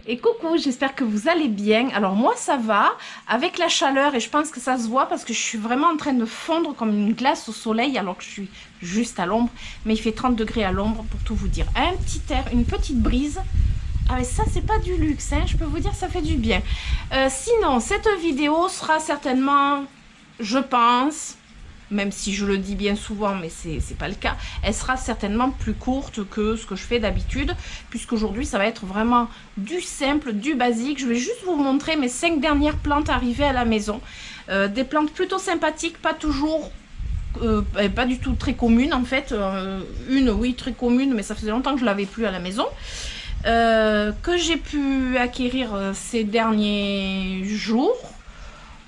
Et coucou, j'espère que vous allez bien. Alors moi ça va, avec la chaleur et je pense que ça se voit parce que je suis vraiment en train de fondre comme une glace au soleil alors que je suis juste à l'ombre. Mais il fait 30 degrés à l'ombre pour tout vous dire. Un petit air, une petite brise. Ah mais ça c'est pas du luxe, hein, je peux vous dire ça fait du bien. Sinon cette vidéo sera certainement, je pense, même si je le dis bien souvent, mais c'est pas le cas, elle sera certainement plus courte que ce que je fais d'habitude, puisqu'aujourd'hui ça va être vraiment du simple, du basique. Je vais juste vous montrer mes 5 dernières plantes arrivées à la maison. Des plantes plutôt sympathiques, pas toujours... pas du tout très communes en fait. Une oui très commune, mais ça faisait longtemps que je l'avais plus à la maison. Que j'ai pu acquérir ces derniers jours,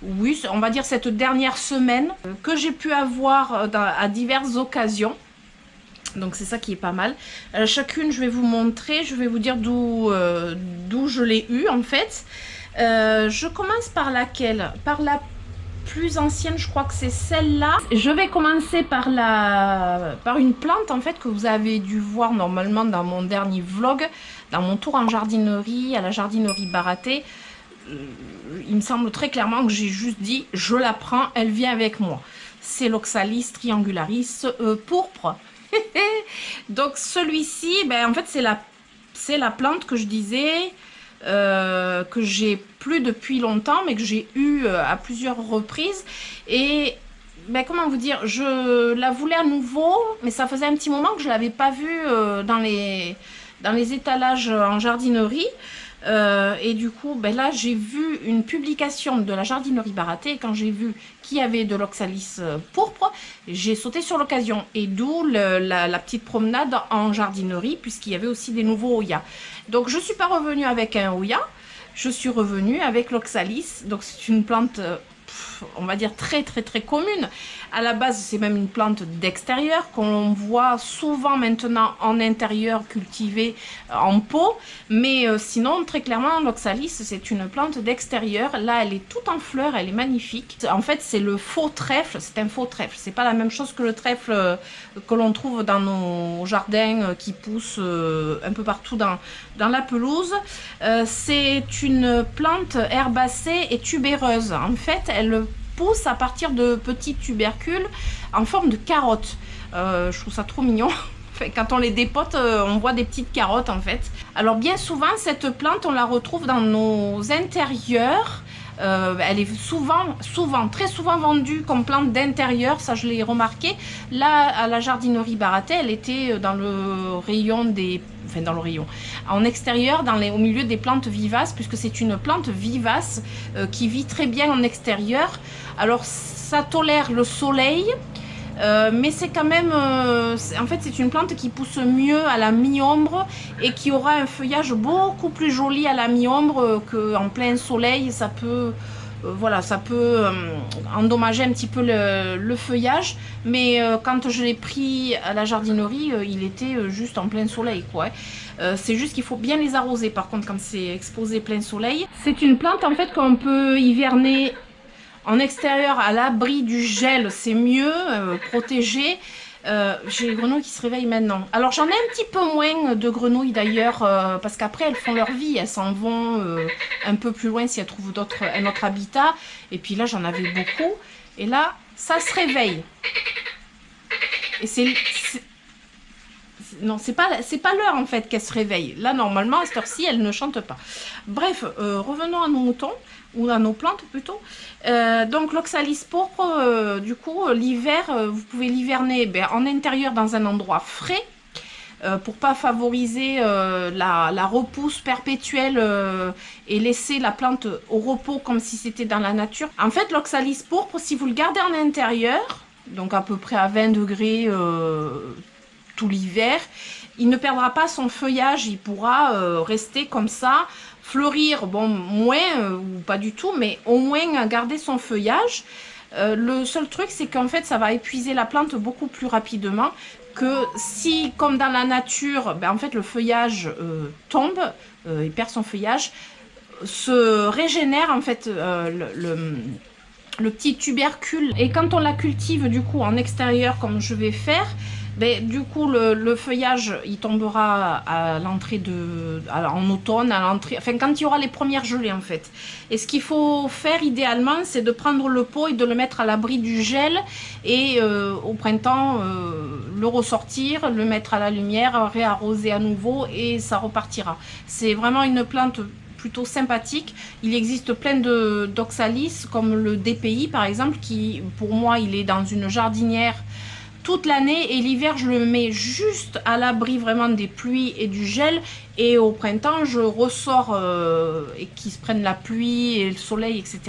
oui, on va dire cette dernière semaine, que j'ai pu avoir à diverses occasions. Donc c'est ça qui est pas mal. Chacune, je vais vous montrer, je vais vous dire d'où je l'ai eu en fait. Je commence par laquelle? Par la plus ancienne, je crois que c'est celle-là. Je vais commencer par une plante en fait que vous avez dû voir normalement dans mon dernier vlog, dans mon tour en jardinerie, à la jardinerie Baraté. Il me semble très clairement que j'ai juste dit je la prends, elle vient avec moi. C'est l'Oxalis triangularis pourpre. Donc celui-ci, ben, en fait c'est la plante que je disais que j'ai plus depuis longtemps mais que j'ai eu à plusieurs reprises. Et ben, comment vous dire, je la voulais à nouveau mais ça faisait un petit moment que je l'avais pas vue dans les étalages en jardinerie. Et du coup, ben là, j'ai vu une publication de la jardinerie Baraté. Et quand j'ai vu qu'il y avait de l'Oxalis pourpre, j'ai sauté sur l'occasion. Et d'où la petite promenade en jardinerie, puisqu'il y avait aussi des nouveaux Hoya. Donc, je ne suis pas revenue avec un Hoya, je suis revenue avec l'Oxalis. Donc, c'est une plante, on va dire, très commune. À la base, c'est même une plante d'extérieur qu'on voit souvent maintenant en intérieur cultivée en pot. Mais sinon, très clairement, l'Oxalis, c'est une plante d'extérieur. Là, elle est toute en fleurs, elle est magnifique. En fait, c'est le faux trèfle, c'est un faux trèfle. C'est pas la même chose que le trèfle que l'on trouve dans nos jardins qui pousse un peu partout dans la pelouse. C'est une plante herbacée et tubéreuse. En fait, elle pousse à partir de petits tubercules en forme de carottes. Je trouve ça trop mignon. Quand on les dépote, on voit des petites carottes en fait. Alors bien souvent, cette plante, on la retrouve dans nos intérieurs. Elle est très souvent vendue comme plante d'intérieur, ça je l'ai remarqué. Là, à la jardinerie Baraté, elle était dans le rayon des... Enfin, dans le rayon. En extérieur, au milieu des plantes vivaces, puisque c'est une plante vivace qui vit très bien en extérieur. Alors, ça tolère le soleil. Mais c'est quand même, en fait c'est une plante qui pousse mieux à la mi-ombre et qui aura un feuillage beaucoup plus joli à la mi-ombre qu'en plein soleil. Ça peut, voilà, ça peut endommager un petit peu le feuillage, mais quand je l'ai pris à la jardinerie, il était juste en plein soleil, quoi. C'est juste qu'il faut bien les arroser par contre quand c'est exposé plein soleil. C'est une plante en fait qu'on peut hiverner en extérieur, à l'abri du gel, c'est mieux, protégé. J'ai les grenouilles qui se réveillent maintenant. Alors j'en ai un petit peu moins de grenouilles d'ailleurs, parce qu'après elles font leur vie, elles s'en vont un peu plus loin si elles trouvent un autre habitat. Et puis là j'en avais beaucoup. Et là, ça se réveille. Et non, c'est pas l'heure en fait qu'elle se réveille. Là normalement à cette heure-ci elle ne chante pas. Bref, revenons à nos moutons, ou à nos plantes plutôt. Donc l'Oxalis pourpre, du coup l'hiver, vous pouvez l'hiverner en intérieur dans un endroit frais, pour pas favoriser la repousse perpétuelle et laisser la plante au repos comme si c'était dans la nature. En fait l'Oxalis pourpre, si vous le gardez en intérieur, donc à peu près à 20 degrés tout l'hiver, il ne perdra pas son feuillage, il pourra rester comme ça, fleurir, bon, moins ou pas du tout, mais au moins garder son feuillage. Le seul truc, c'est qu'en fait, ça va épuiser la plante beaucoup plus rapidement que si, comme dans la nature, en fait, le feuillage tombe, il perd son feuillage, se régénère, en fait, le petit tubercule. Et quand on la cultive, du coup, en extérieur, comme je vais faire, Ben, du coup, le feuillage, il tombera à l'entrée en automne, à l'entrée, enfin quand il y aura les premières gelées en fait. Et ce qu'il faut faire idéalement, c'est de prendre le pot et de le mettre à l'abri du gel et au printemps, le ressortir, le mettre à la lumière, réarroser à nouveau et ça repartira. C'est vraiment une plante plutôt sympathique. Il existe plein d'oxalis comme le DPI par exemple, qui pour moi il est dans une jardinière toute l'année et l'hiver je le mets juste à l'abri vraiment des pluies et du gel et au printemps je ressors et qu'ils se prennent la pluie et le soleil etc.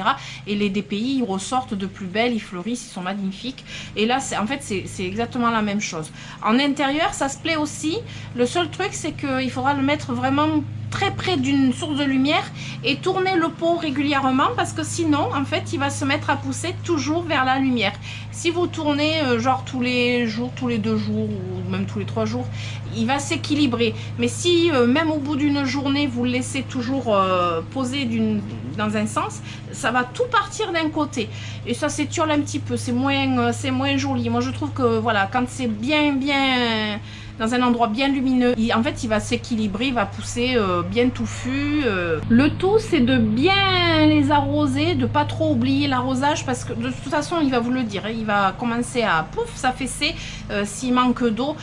Et les DPI ils ressortent de plus belles, ils fleurissent, ils sont magnifiques et là en fait c'est exactement la même chose. En intérieur ça se plaît aussi, le seul truc c'est qu'il faudra le mettre vraiment très près d'une source de lumière et tourner le pot régulièrement parce que sinon en fait il va se mettre à pousser toujours vers la lumière. Si vous tournez genre tous les jours, tous les 2 jours ou même tous les 3 jours, il va s'équilibrer. Mais si même au bout d'une journée vous le laissez toujours poser dans un sens, ça va tout partir d'un côté et ça s'étiole un petit peu, c'est moins joli. Moi je trouve que voilà, quand c'est bien dans un endroit bien lumineux, en fait il va s'équilibrer, il va pousser bien touffu. Le tout c'est de bien les arroser, de pas trop oublier l'arrosage parce que de toute façon il va vous le dire, hein, il va commencer à pouf s'affaisser s'il manque d'eau.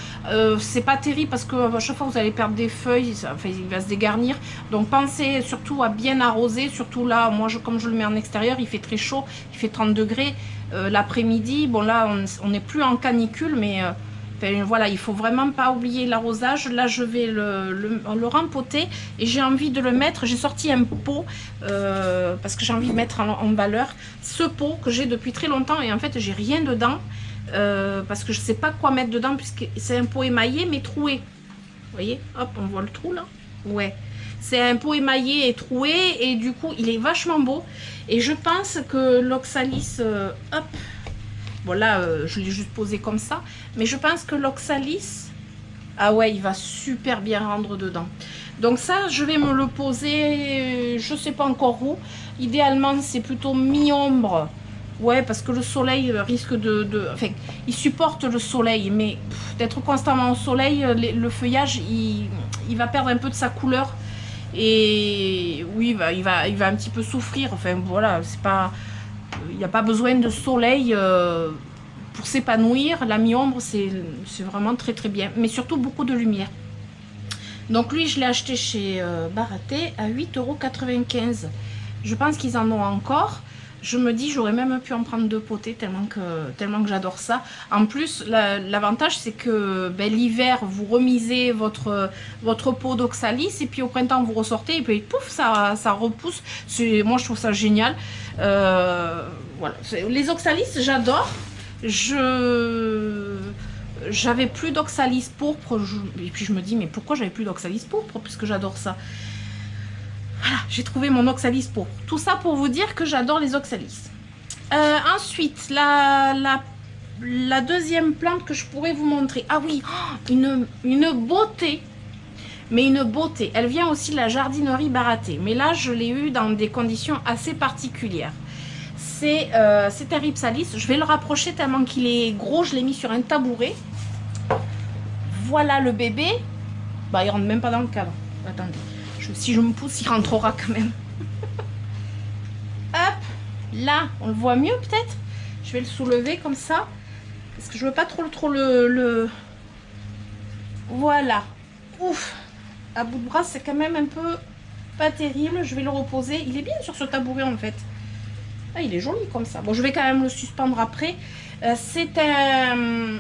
C'est pas terrible parce que à chaque fois vous allez perdre des feuilles, enfin, il va se dégarnir, donc pensez surtout à bien arroser, surtout là moi comme je le mets en extérieur il fait très chaud, il fait 30 degrés l'après-midi. Bon là on n'est plus en canicule mais enfin, voilà, il faut vraiment pas oublier l'arrosage. Là je vais le rempoter et j'ai envie de le mettre, j'ai sorti un pot parce que j'ai envie de mettre en valeur ce pot que j'ai depuis très longtemps et en fait j'ai rien dedans parce que je sais pas quoi mettre dedans puisque c'est un pot émaillé mais troué. Vous voyez, hop, on voit le trou là. Ouais, c'est un pot émaillé et troué et du coup il est vachement beau et je pense que l'oxalis, hop, bon là je l'ai juste posé comme ça, mais je pense que l'oxalis, ah ouais, il va super bien rendre dedans. Donc ça je vais me le poser, je sais pas encore où, idéalement c'est plutôt mi-ombre. Ouais, parce que le soleil risque enfin, il supporte le soleil, mais d'être constamment au soleil, le feuillage, il va perdre un peu de sa couleur. Et oui, il va un petit peu souffrir. Enfin, voilà, c'est pas... Il n'y a pas besoin de soleil pour s'épanouir. La mi-ombre, c'est vraiment très très bien. Mais surtout beaucoup de lumière. Donc lui, je l'ai acheté chez Baraté à 8,95 €. Je pense qu'ils en ont encore. Je me dis, j'aurais même pu en prendre 2 potées tellement que j'adore ça. En plus, l'avantage, c'est que ben, l'hiver, vous remisez votre pot d'oxalis et puis au printemps, vous ressortez et puis pouf, ça repousse. Moi, je trouve ça génial. Voilà. Les oxalis, j'adore. J'avais plus d'oxalis pourpre. Et puis je me dis, mais pourquoi j'avais plus d'oxalis pourpre puisque j'adore ça. Voilà, j'ai trouvé mon oxalis pourpre. Tout ça pour vous dire que j'adore les oxalis. Ensuite, la deuxième plante que je pourrais vous montrer. Ah oui, une beauté. Mais une beauté. Elle vient aussi de la jardinerie Baraté. Mais là, je l'ai eu dans des conditions assez particulières. C'est un ripsalis. Je vais le rapprocher tellement qu'il est gros. Je l'ai mis sur un tabouret. Voilà le bébé. Bah, il rentre même pas dans le cadre. Attendez. Si je me pousse, il rentrera quand même. Hop, là, on le voit mieux peut-être. Je vais le soulever comme ça. Parce que je veux pas trop le... Voilà. Ouf. À bout de bras, c'est quand même un peu pas terrible. Je vais le reposer. Il est bien sur ce tabouret en fait. Ah, il est joli comme ça. Bon, je vais quand même le suspendre après. C'est un...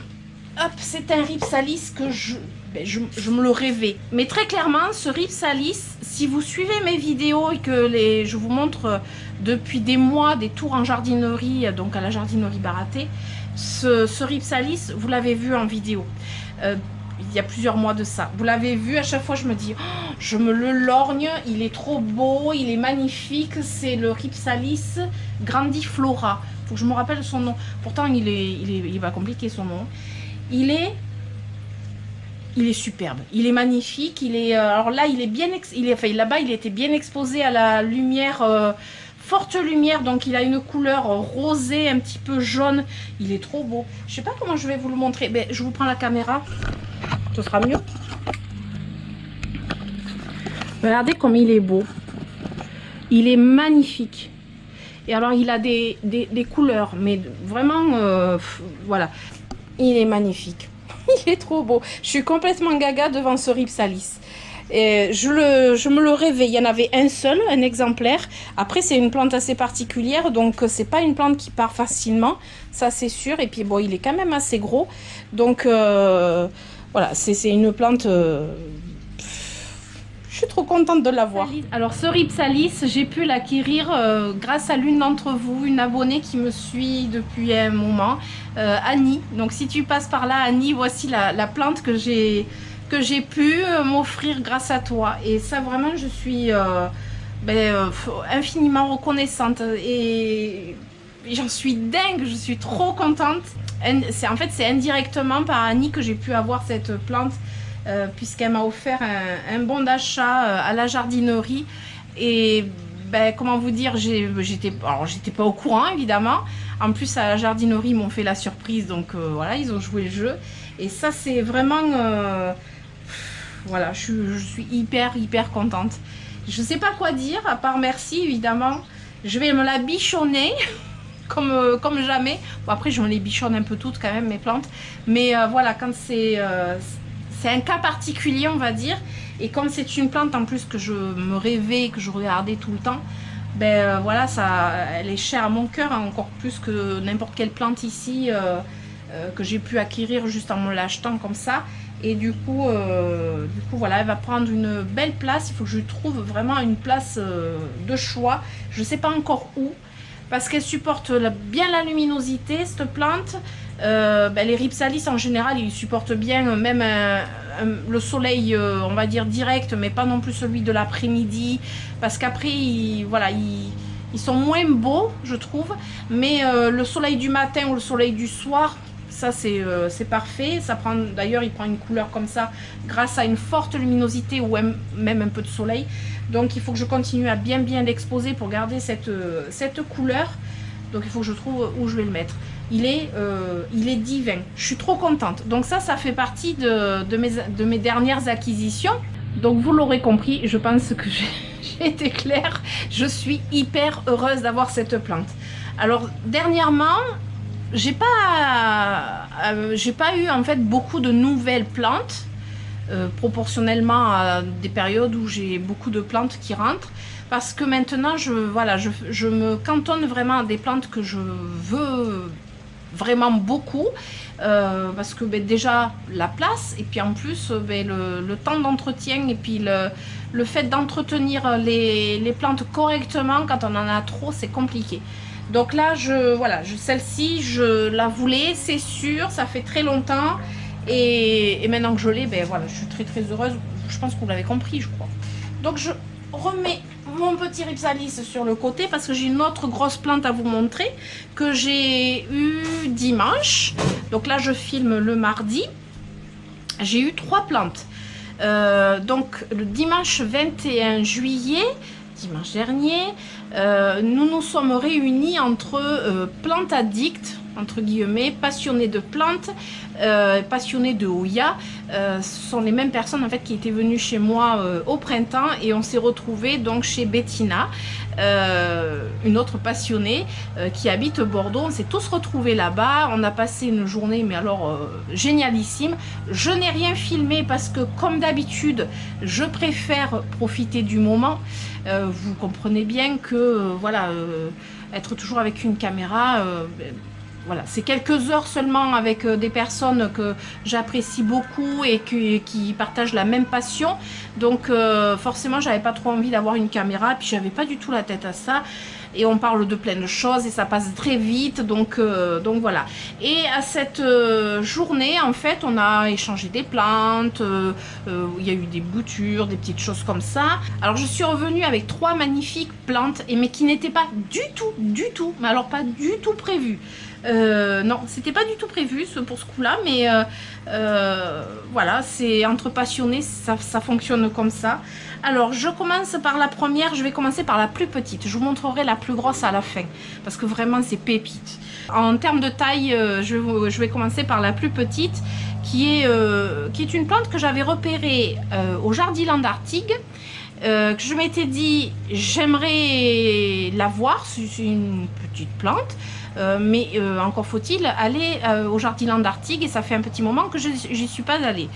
Hop, c'est un ripsalis que je me le rêvais. Mais très clairement, ce ripsalis, si vous suivez mes vidéos et que je vous montre depuis des mois des tours en jardinerie, donc à la jardinerie Baraté, ce ripsalis, vous l'avez vu en vidéo. Il y a plusieurs mois de ça. Vous l'avez vu, à chaque fois je me dis, oh, je me le lorgne, il est trop beau, il est magnifique. C'est le ripsalis grandiflora. Faut que je me rappelle son nom. Pourtant, il va compliquer son nom. Il est superbe, il est magnifique, alors là il est bien, enfin là-bas il était bien exposé à la lumière forte lumière, donc il a une couleur rosée, un petit peu jaune. Il est trop beau. Je sais pas comment je vais vous le montrer. Mais je vous prends la caméra. Ce sera mieux. Regardez comme il est beau. Il est magnifique. Et alors il a des couleurs, mais vraiment, voilà. Il est magnifique. Il est trop beau. Je suis complètement gaga devant ce Rhipsalis. Et je me le rêvais. Il y en avait un seul, un exemplaire. Après, c'est une plante assez particulière, donc c'est pas une plante qui part facilement, ça c'est sûr. Et puis bon, il est quand même assez gros, donc voilà, c'est une plante. Je suis trop contente de l'avoir. Alors ce Rhipsalis, j'ai pu l'acquérir grâce à l'une d'entre vous, une abonnée qui me suit depuis un moment, Annie. Donc si tu passes par là, Annie, voici la plante que j'ai pu m'offrir grâce à toi. Et ça vraiment, je suis infiniment reconnaissante. Et j'en suis dingue, je suis trop contente. En fait, c'est indirectement par Annie que j'ai pu avoir cette plante. Puisqu'elle m'a offert un bon d'achat à la jardinerie. Et comment vous dire, j'étais pas au courant évidemment. En plus à la jardinerie ils m'ont fait la surprise, donc voilà, ils ont joué le jeu. Et ça c'est vraiment voilà, je suis hyper contente. Je sais pas quoi dire à part merci évidemment. Je vais me la bichonner comme jamais. Bon, après je me les bichonne un peu toutes quand même mes plantes, mais voilà, quand c'est un cas particulier on va dire, et comme c'est une plante en plus que je me rêvais, que je regardais tout le temps, voilà, elle est chère à mon cœur, hein, encore plus que n'importe quelle plante ici que j'ai pu acquérir juste en me l'achetant comme ça. Et du coup voilà, elle va prendre une belle place. Il faut que je trouve vraiment une place de choix. Je ne sais pas encore où, parce qu'elle supporte bien la luminosité, cette plante. Les Rhipsalis en général ils supportent bien même le soleil on va dire direct, mais pas non plus celui de l'après-midi, parce qu'après ils sont moins beaux je trouve, mais le soleil du matin ou le soleil du soir, ça c'est parfait. Ça prend d'ailleurs, il prend une couleur comme ça grâce à une forte luminosité ou même un peu de soleil. Donc il faut que je continue à bien l'exposer pour garder cette couleur. Donc il faut que je trouve où je vais le mettre. Il est divin. Je suis trop contente. Donc ça fait partie de mes dernières acquisitions. Donc vous l'aurez compris, je pense que j'ai été claire. Je suis hyper heureuse d'avoir cette plante. Alors dernièrement, j'ai pas eu en fait beaucoup de nouvelles plantes. Proportionnellement à des périodes où j'ai beaucoup de plantes qui rentrent, parce que maintenant je me cantonne vraiment à des plantes que je veux vraiment beaucoup, parce que déjà la place, et puis en plus le temps d'entretien, et puis le fait d'entretenir les plantes correctement, quand on en a trop c'est compliqué. Donc là celle-ci je la voulais, c'est sûr, ça fait très longtemps. Et maintenant que je l'ai, voilà, je suis très heureuse. Je pense que vous l'avez compris, je crois. Donc je remets mon petit Rhipsalis sur le côté, parce que j'ai une autre grosse plante à vous montrer que j'ai eu dimanche. Donc là je filme le mardi. J'ai eu 3 plantes. Donc le dimanche 21 juillet, dimanche dernier, nous nous sommes réunis entre plantes addicts, entre guillemets, passionnés de plantes, passionnés de Hoya. Ce sont les mêmes personnes en fait qui étaient venues chez moi au printemps, et on s'est retrouvés donc chez Bettina, une autre passionnée qui habite Bordeaux. On s'est tous retrouvés là-bas. On a passé une journée, mais alors génialissime. Je n'ai rien filmé parce que comme d'habitude je préfère profiter du moment. Vous comprenez bien que voilà, être toujours avec une caméra, voilà, c'est quelques heures seulement avec des personnes que j'apprécie beaucoup et qui partagent la même passion. Donc forcément j'avais pas trop envie d'avoir une caméra, puis j'avais pas du tout la tête à ça. Et on parle de plein de choses et ça passe très vite, donc voilà. Et à cette journée, en fait, on a échangé des plantes, il y a eu des boutures, des petites choses comme ça. Alors je suis revenue avec 3 magnifiques plantes, mais qui n'étaient pas du tout, mais alors pas du tout prévues. Non, c'était pas du tout prévu pour ce coup-là, mais voilà, c'est entre passionnés, ça fonctionne comme ça. Alors, je commence par la première, je vais commencer par la plus petite. Je vous montrerai la plus grosse à la fin, parce que vraiment, c'est pépite. En termes de taille, je vais commencer par la plus petite, qui est une plante que j'avais repérée au Jardiland Artigue, que je m'étais dit, j'aimerais la voir, c'est une petite plante. Mais encore faut-il aller au Jardiland Artigue et ça fait un petit moment que j'y suis pas allée.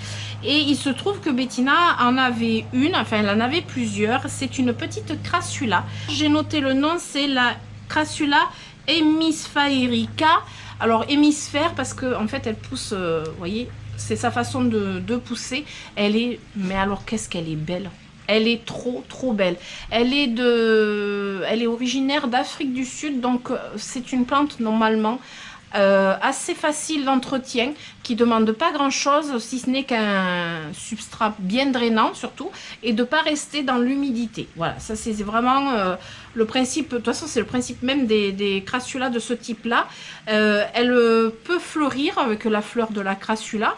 Et il se trouve que Bettina en avait une, enfin elle en avait plusieurs. C'est une petite crassula. J'ai noté le nom, c'est la crassula hemispherica. Alors hémisphère parce que en fait elle pousse, vous voyez, c'est sa façon de pousser. Mais alors qu'est-ce qu'elle est belle! Elle est trop belle. Elle est originaire d'Afrique du Sud, donc c'est une plante normalement assez facile d'entretien, qui ne demande pas grand chose, si ce n'est qu'un substrat bien drainant surtout, et de ne pas rester dans l'humidité. Voilà, ça c'est vraiment le principe, de toute façon c'est le principe même des crassulas de ce type-là. Elle peut fleurir avec la fleur de la crassula.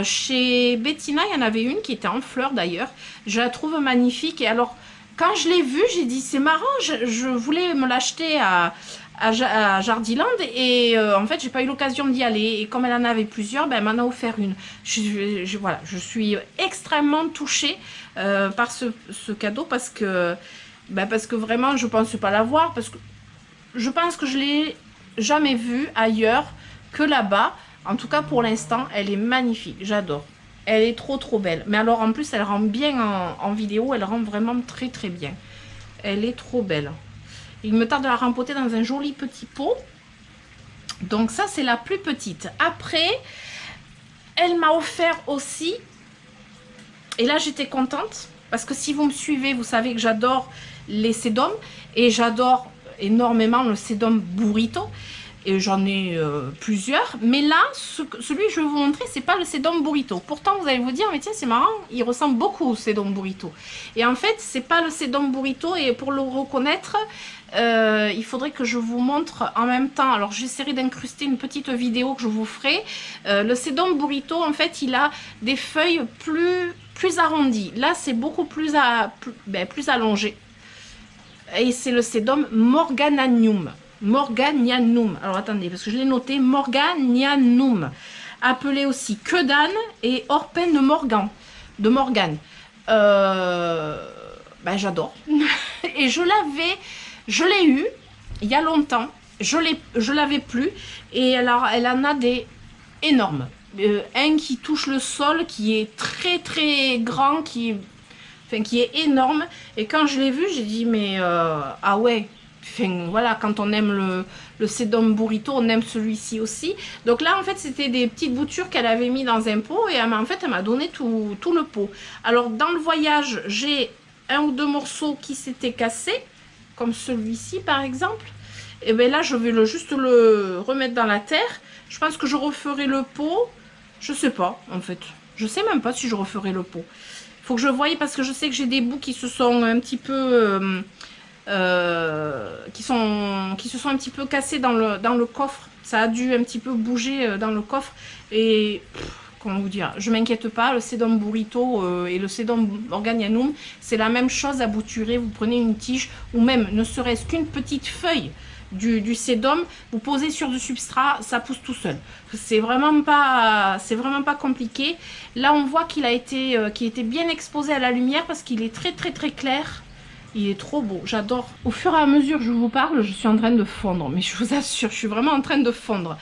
Chez Bettina, il y en avait une qui était en fleurs d'ailleurs. Je la trouve magnifique. Et alors, quand je l'ai vue, j'ai dit c'est marrant, je voulais me l'acheter à Jardiland et en fait, j'ai pas eu l'occasion d'y aller. Et comme elle en avait plusieurs, ben, elle m'en a offert une. Voilà, je suis extrêmement touchée par ce cadeau parce que vraiment, je pense pas l'avoir. Parce que je pense que je l'ai jamais vue ailleurs que là-bas. En tout cas, pour l'instant, elle est magnifique. J'adore. Elle est trop belle. Mais alors, en plus, elle rend bien en vidéo. Elle rend vraiment très bien. Elle est trop belle. Il me tarde de la rempoter dans un joli petit pot. Donc ça, c'est la plus petite. Après, elle m'a offert aussi... Et là, j'étais contente. Parce que si vous me suivez, vous savez que j'adore les sédums. Et j'adore énormément le sédum burrito. Et j'en ai plusieurs, mais là, celui que je vais vous montrer, c'est pas le sédum burrito. Pourtant, vous allez vous dire, mais tiens, c'est marrant, il ressemble beaucoup au sédum burrito. Et en fait, c'est pas le sédum burrito, et pour le reconnaître, il faudrait que je vous montre en même temps. Alors, j'essaierai d'incruster une petite vidéo que je vous ferai. Le sédum burrito, en fait, il a des feuilles plus arrondies. Là, c'est beaucoup plus allongé. Et c'est le sédum morganianum. Morganianum. Alors attendez, parce que je l'ai noté, Morganianum. Appelé aussi queue d'âne et orpène de Morgane. J'adore. Et je l'ai eu il y a longtemps. Je l'avais plus. Et alors, elle en a des énormes. Un qui touche le sol, qui est très grand, qui est énorme. Et quand je l'ai vu, j'ai dit, mais ah ouais. Enfin, voilà, quand on aime le sédum burrito, on aime celui-ci aussi. Donc là, en fait, c'était des petites boutures qu'elle avait mis dans un pot. Et en fait, elle m'a donné tout le pot. Alors, dans le voyage, j'ai un ou deux morceaux qui s'étaient cassés. Comme celui-ci, par exemple. Et bien là, je vais juste le remettre dans la terre. Je pense que je referai le pot. Je sais pas, en fait. Je sais même pas si je referai le pot. Il faut que je voie, parce que je sais que j'ai des bouts qui se sont un petit peu... qui se sont un petit peu cassés dans le coffre. Ça a dû un petit peu bouger dans le coffre. Et comment vous dire, je m'inquiète pas, le sédum burrito et le sédum morganianum, c'est la même chose à bouturer. Vous prenez une tige ou même ne serait-ce qu'une petite feuille du sédum, vous posez sur du substrat, ça pousse tout seul. C'est vraiment pas compliqué. Là on voit qu'il était bien exposé à la lumière parce qu'il est très clair. Il est trop beau, j'adore. Au fur et à mesure que je vous parle, je suis en train de fondre. Mais je vous assure, je suis vraiment en train de fondre.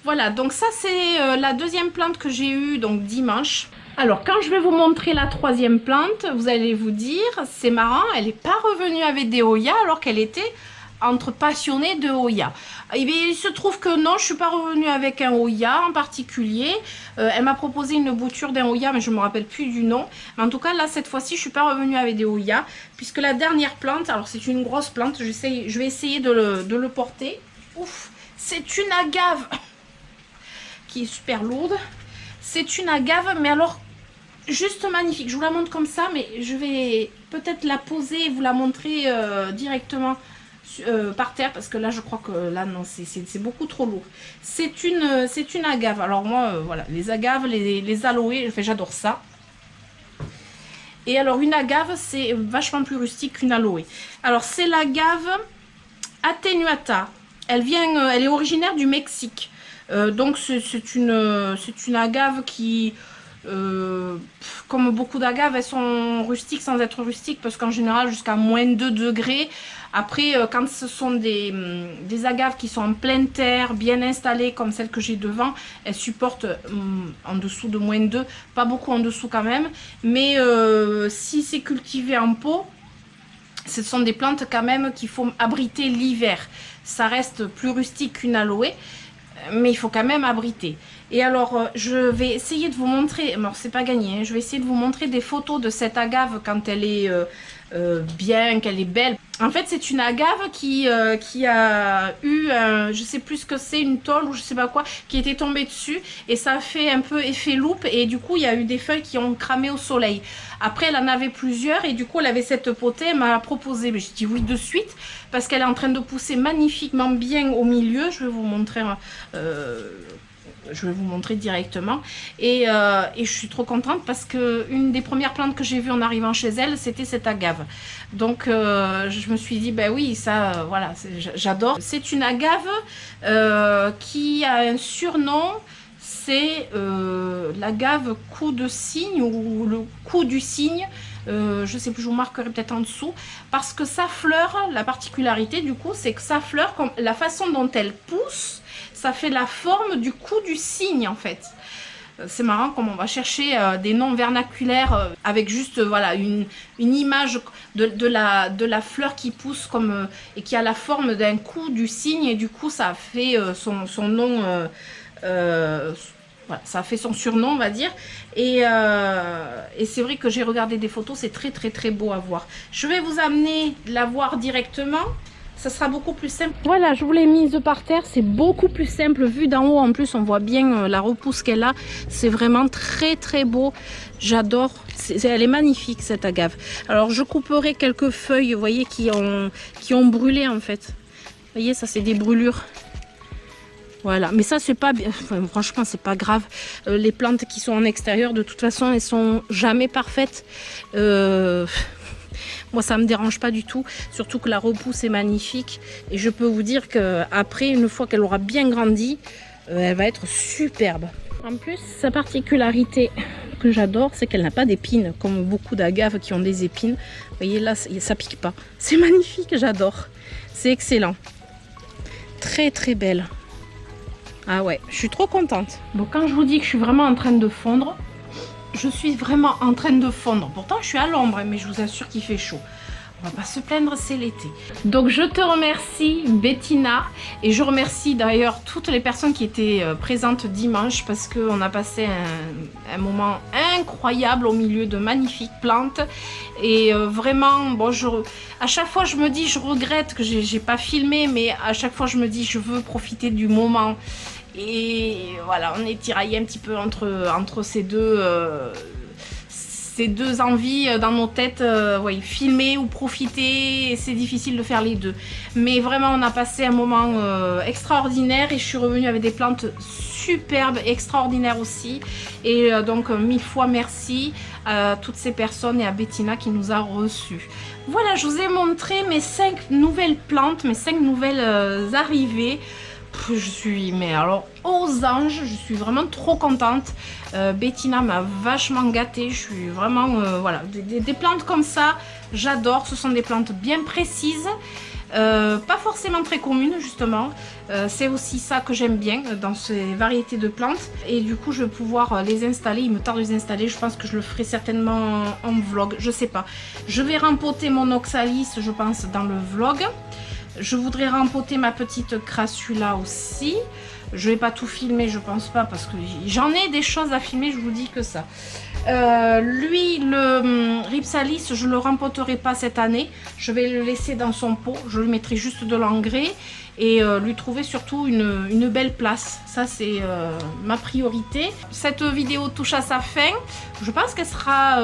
Voilà, donc ça c'est la deuxième plante que j'ai eue donc dimanche. Alors quand je vais vous montrer la troisième plante, vous allez vous dire, c'est marrant, elle n'est pas revenue avec des Hoya alors qu'elle était entre passionnés de Hoya. Et bien, il se trouve que non, je ne suis pas revenue avec un Hoya en particulier. Elle m'a proposé une bouture d'un Hoya, mais je ne me rappelle plus du nom. Mais en tout cas, là, cette fois-ci, je ne suis pas revenue avec des Hoya. Puisque la dernière plante, alors c'est une grosse plante, je vais essayer de le porter. Ouf, c'est une agave qui est super lourde. C'est une agave, mais alors, juste magnifique. Je vous la montre comme ça, mais je vais peut-être la poser et vous la montrer directement par terre, parce que là je crois que là non, c'est beaucoup trop lourd. C'est une agave. Alors moi voilà, les agaves, les aloés, enfin, j'adore ça. Et alors une agave, c'est vachement plus rustique qu'une aloe. Alors c'est l'agave attenuata. Elle est originaire du Mexique. Donc c'est une agave qui, comme beaucoup d'agaves, elles sont rustiques sans être rustiques, parce qu'en général jusqu'à moins 2 degrés. Après, quand ce sont des agaves qui sont en pleine terre, bien installées, comme celle que j'ai devant, elles supportent en dessous de moins 2, pas beaucoup en dessous quand même. Mais si c'est cultivé en pot, ce sont des plantes quand même qu'il faut abriter l'hiver. Ça reste plus rustique qu'une aloe, mais il faut quand même abriter. Et alors, je vais essayer de vous montrer, alors c'est pas gagné, hein, je vais essayer de vous montrer des photos de cette agave quand elle est bien, qu'elle est belle. En fait, c'est une agave qui a eu, je sais plus ce que c'est, une tôle ou je sais pas quoi, qui était tombée dessus et ça a fait un peu effet loupe et du coup, il y a eu des feuilles qui ont cramé au soleil. Après, elle en avait plusieurs et du coup, elle avait cette potée, elle m'a proposé, mais je dis oui de suite parce qu'elle est en train de pousser magnifiquement bien au milieu. Je vais vous montrer... je vais vous montrer directement et je suis trop contente parce que une des premières plantes que j'ai vues en arrivant chez elle, c'était cette agave. Donc je me suis dit ben oui, ça voilà, j'adore. C'est une agave qui a un surnom, c'est l'agave cou de cygne ou le cou du cygne. Je sais plus, je vous marquerai peut-être en dessous, parce que sa fleur, la particularité du coup, c'est que sa fleur, comme la façon dont elle pousse, ça fait la forme du cou du cygne en fait. C'est marrant comme on va chercher des noms vernaculaires avec juste voilà une image de la fleur qui pousse comme et qui a la forme d'un cou du cygne et du coup ça fait son nom. Voilà, ça a fait son surnom, on va dire. Et c'est vrai que j'ai regardé des photos, c'est très très très beau à voir. Je vais vous amener la voir directement. Ça sera beaucoup plus simple. Voilà, je vous l'ai mise par terre. C'est beaucoup plus simple. Vu d'en haut, en plus, on voit bien la repousse qu'elle a. C'est vraiment très très beau. J'adore. Elle est magnifique, cette agave. Alors, je couperai quelques feuilles, vous voyez, qui ont brûlé, en fait. Vous voyez, ça, c'est des brûlures. Voilà, mais ça c'est pas, enfin, franchement c'est pas grave. Les plantes qui sont en extérieur, de toute façon, elles sont jamais parfaites. Moi ça me dérange pas du tout, surtout que la repousse est magnifique. Et je peux vous dire que après, une fois qu'elle aura bien grandi, elle va être superbe. En plus, sa particularité que j'adore, c'est qu'elle n'a pas d'épines, comme beaucoup d'agaves qui ont des épines. Vous voyez là, ça pique pas. C'est magnifique, j'adore. C'est excellent. Très très belle. Ah ouais, je suis trop contente. Bon, quand je vous dis que je suis vraiment en train de fondre, je suis vraiment en train de fondre. Pourtant, je suis à l'ombre, mais je vous assure qu'il fait chaud. On va pas se plaindre, c'est l'été. Donc, je te remercie, Bettina. Et je remercie d'ailleurs toutes les personnes qui étaient présentes dimanche parce qu'on a passé un moment incroyable au milieu de magnifiques plantes. Et vraiment, bon, à chaque fois, je me dis, je regrette que j'ai pas filmé, mais à chaque fois, je me dis, je veux profiter du moment. Et voilà, on est tiraillé un petit peu entre ces deux envies dans nos têtes, ouais, filmer ou profiter, c'est difficile de faire les deux. Mais vraiment, on a passé un moment extraordinaire et je suis revenue avec des plantes superbes, extraordinaires aussi. Et donc, 1000 fois merci à toutes ces personnes et à Bettina qui nous a reçus. Voilà, je vous ai montré mes 5 nouvelles plantes, mes 5 nouvelles arrivées. Je suis, mais alors, aux anges, je suis vraiment trop contente. Bettina m'a vachement gâtée. Je suis vraiment, voilà, des plantes comme ça, j'adore. Ce sont des plantes bien précises, pas forcément très communes, justement. C'est aussi ça que j'aime bien dans ces variétés de plantes. Et du coup, je vais pouvoir les installer. Il me tarde de les installer. Je pense que je le ferai certainement en vlog. Je sais pas. Je vais rempoter mon oxalis, je pense, dans le vlog. Je voudrais rempoter ma petite crassula aussi. Je vais pas tout filmer, je pense pas, parce que j'en ai des choses à filmer, je vous dis que ça. Lui, le Rhipsalis, je le rempoterai pas cette année. Je vais le laisser dans son pot. Je lui mettrai juste de l'engrais et lui trouver surtout une belle place. Ça, c'est ma priorité. Cette vidéo touche à sa fin. Je pense qu'elle sera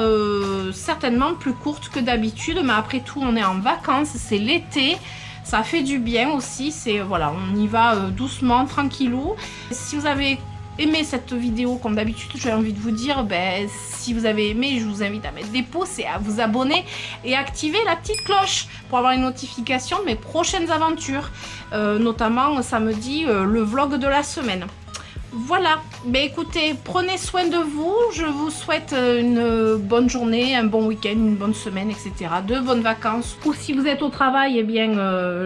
certainement plus courte que d'habitude, mais après tout, on est en vacances, c'est l'été. Ça fait du bien aussi, c'est voilà, on y va doucement, tranquillou. Si vous avez aimé cette vidéo, comme d'habitude, j'ai envie de vous dire, ben, si vous avez aimé, je vous invite à mettre des pouces et à vous abonner et activer la petite cloche pour avoir les notifications de mes prochaines aventures, notamment samedi, le vlog de la semaine. Voilà, ben écoutez, prenez soin de vous, je vous souhaite une bonne journée, un bon week-end, une bonne semaine, etc. De bonnes vacances. Ou si vous êtes au travail, eh bien,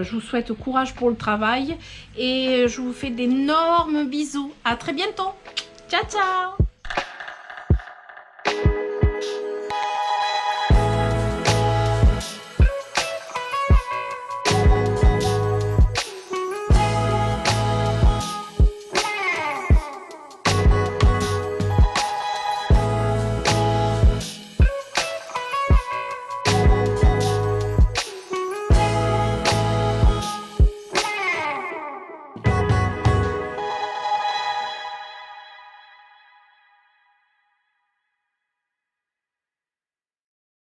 je vous souhaite courage pour le travail et je vous fais d'énormes bisous. À très bientôt. Ciao, ciao.